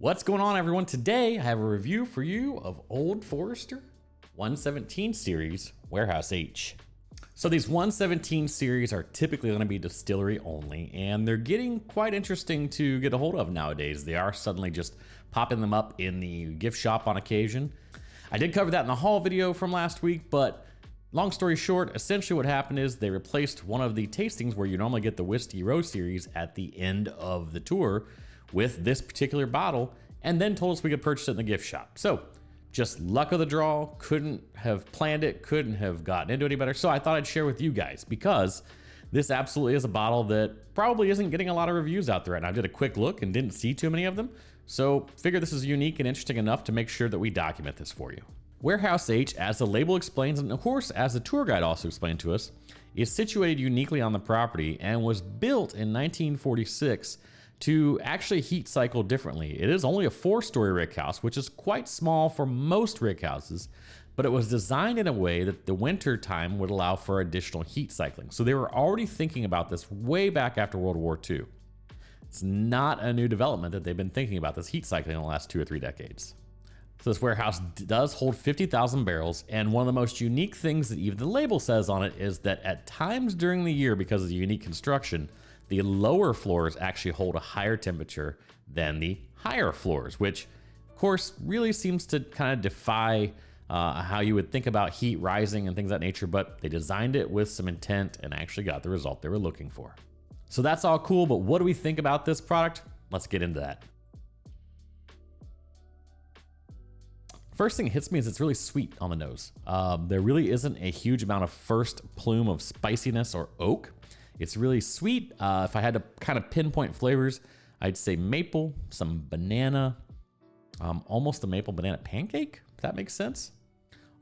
What's going on, everyone? Today I have a review for you of Old Forester 117 series Warehouse H. So these 117 series are typically going to be distillery only, and they're getting quite interesting to get a hold of nowadays. They are suddenly just popping them up in the gift shop on occasion. I did cover that in the haul video from last week, but long story short, essentially what happened is they replaced one of the tastings where you normally get the Whiskey Row series at the end of the tour with this particular bottle, and then told us we could purchase it in the gift shop. So just luck of the draw, couldn't have planned it, couldn't have gotten into it any better. So I thought I'd share with you guys, because this absolutely is a bottle that probably isn't getting a lot of reviews out there right now. I did a quick look and didn't see too many of them. So figure this is unique and interesting enough to make sure that we document this for you. Warehouse H, as the label explains, and of course, as the tour guide also explained to us, is situated uniquely on the property and was built in 1946 to actually heat cycle differently. It is only a 4-story rick house, which is quite small for most rick houses, but it was designed in a way that the winter time would allow for additional heat cycling. So they were already thinking about this way back after World War II. It's not a new development that they've been thinking about this heat cycling in the last 2 or 3 decades. So this warehouse does hold 50,000 barrels, and one of the most unique things that even the label says on it is that at times during the year, because of the unique construction, the lower floors actually hold a higher temperature than the higher floors, which of course really seems to kind of defy how you would think about heat rising and things of that nature, but they designed it with some intent and actually got the result they were looking for. So that's all cool, but what do we think about this product? Let's get into that. First thing that hits me is it's really sweet on the nose. There really isn't a huge amount of first plume of spiciness or oak. It's really sweet. If I had to kind of pinpoint flavors, I'd say maple, some banana, almost a maple banana pancake, if that makes sense.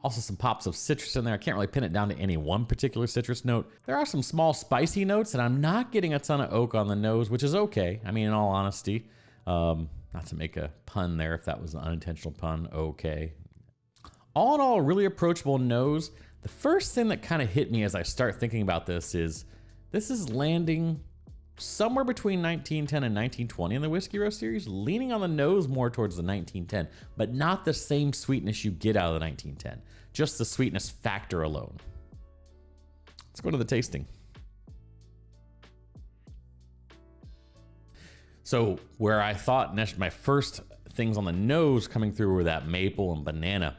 Also some pops of citrus in there. I can't really pin it down to any one particular citrus note. There are some small spicy notes, and I'm not getting a ton of oak on the nose, which is okay. I mean, in all honesty, not to make a pun there, if that was an unintentional pun, okay. All in all, a really approachable nose. The first thing that kind of hit me as I start thinking about this is landing somewhere between 1910 and 1920 in the Whiskey Row series, leaning on the nose more towards the 1910, but not the same sweetness you get out of the 1910, just the sweetness factor alone. Let's go to the tasting. So where I thought my first things on the nose coming through were that maple and banana,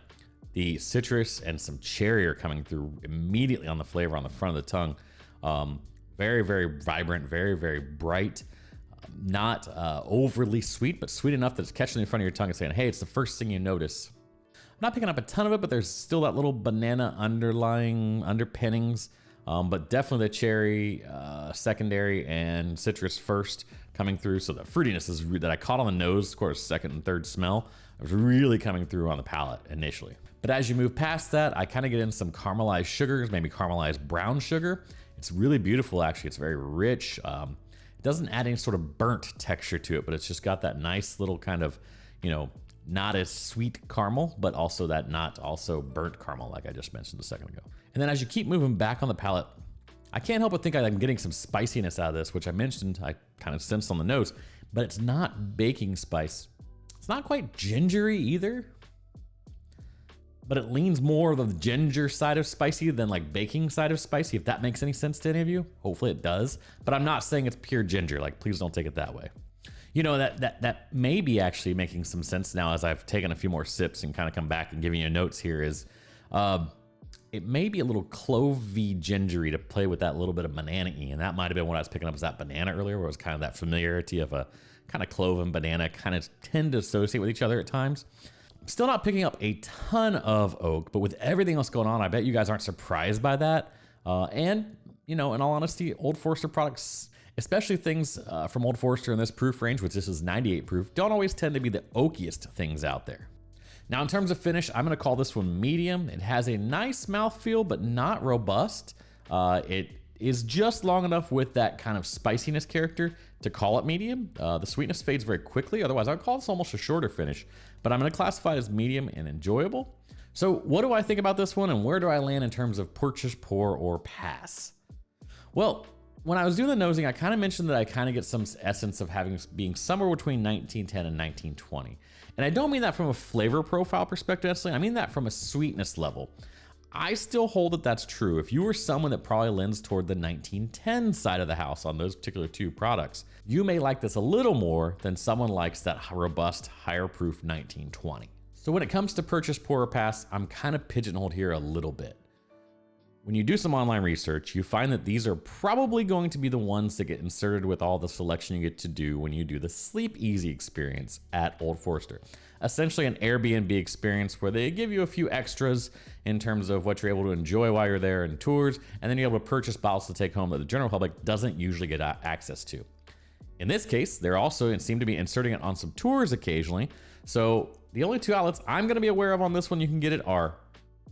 the citrus and some cherry are coming through immediately on the flavor on the front of the tongue. Very, very vibrant, very, very bright, not overly sweet, but sweet enough that it's catching in front of your tongue and saying, hey, it's the first thing you notice. I'm not picking up a ton of it, but there's still that little banana underlying underpinnings, but definitely the cherry secondary and citrus first coming through. So the fruitiness is that I caught on the nose, of course, second and third smell, was really coming through on the palate initially. But as you move past that, I kind of get in some caramelized sugars, maybe caramelized brown sugar. It's really beautiful, actually. It's very rich. It doesn't add any sort of burnt texture to it, but it's just got that nice little kind of, not as sweet caramel, but also that not also burnt caramel like I just mentioned a second ago. And then as you keep moving back on the palate, I can't help but think I'm getting some spiciness out of this, which I mentioned I kind of sensed on the nose, but it's not baking spice. It's not quite gingery either, but it leans more of the ginger side of spicy than like baking side of spicy, if that makes any sense to any of you. Hopefully it does, but I'm not saying it's pure ginger, like please don't take it that way. That may be actually making some sense now as I've taken a few more sips and kind of come back and giving you notes here is, it may be a little clovey gingery to play with that little bit of banana-y, and that might have been what I was picking up as that banana earlier, where it was kind of that familiarity of a kind of clove and banana kind of tend to associate with each other at times. I'm still not picking up a ton of oak, but with everything else going on, I bet you guys aren't surprised by that. In all honesty, Old Forester products, especially things from Old Forester in this proof range, which this is 98 proof, don't always tend to be the oakiest things out there. Now, in terms of finish, I'm going to call this one medium. It has a nice mouthfeel, but not robust. It is just long enough with that kind of spiciness character to call it medium. The sweetness fades very quickly. Otherwise, I would call this almost a shorter finish, but I'm going to classify it as medium and enjoyable. So what do I think about this one, and where do I land in terms of purchase, pour, or pass? Well, When I was doing the nosing, I kind of mentioned that I kind of get some essence of being somewhere between 1910 and 1920. And I don't mean that from a flavor profile perspective, necessarily. I mean that from a sweetness level. I still hold that that's true. If you were someone that probably lends toward the 1910 side of the house on those particular two products, you may like this a little more than someone likes that robust, higher proof 1920. So when it comes to purchase, pour, or pass, I'm kind of pigeonholed here a little bit. When you do some online research, you find that these are probably going to be the ones that get inserted with all the selection you get to do when you do the Sleep Easy experience at Old Forester. Essentially an Airbnb experience where they give you a few extras in terms of what you're able to enjoy while you're there and tours, and then you're able to purchase bottles to take home that the general public doesn't usually get access to. In this case, they're also seem to be inserting it on some tours occasionally. So the only two outlets I'm going to be aware of on this one you can get it are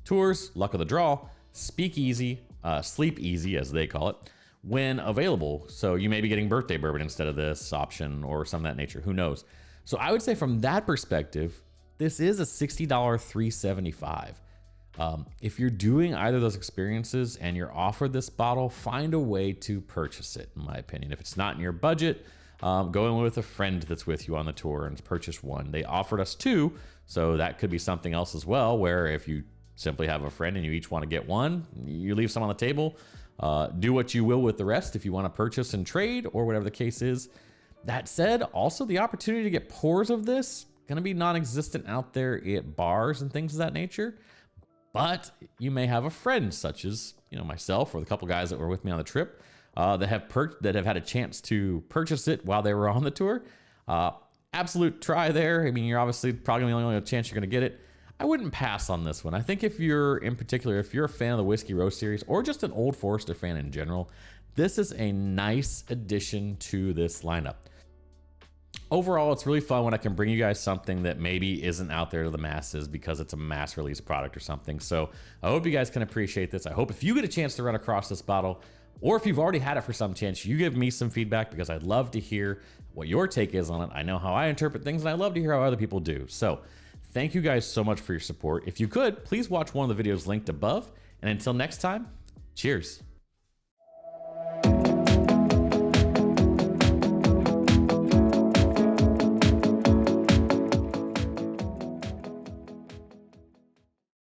Tours, Luck of the Draw, Speakeasy, Sleep Easy as they call it, when available. So you may be getting birthday bourbon instead of this option or something of that nature, who knows. So I would say from that perspective, this is a $60 $375. If you're doing either of those experiences and you're offered this bottle, find a way to purchase it, in my opinion. If it's not in your budget, go in with a friend that's with you on the tour and purchase one. They offered us two, so that could be something else as well, where if you simply have a friend and you each want to get one, you leave some on the table, do what you will with the rest if you want to purchase and trade or whatever the case is. That said, also the opportunity to get pours of this going to be non-existent out there at bars and things of that nature. But you may have a friend such as, myself or the couple guys that were with me on the trip that have had a chance to purchase it while they were on the tour. Absolute try there. I mean, you're obviously probably the only chance you're going to get it. I wouldn't pass on this one. I think if you're a fan of the Whiskey Row series or just an Old Forester fan in general, this is a nice addition to this lineup. Overall, it's really fun when I can bring you guys something that maybe isn't out there to the masses because it's a mass release product or something. So I hope you guys can appreciate this. I hope if you get a chance to run across this bottle, or if you've already had it for some chance, you give me some feedback because I'd love to hear what your take is on it. I know how I interpret things and I love to hear how other people do. So thank you guys so much for your support. If you could, please watch one of the videos linked above. And until next time, cheers.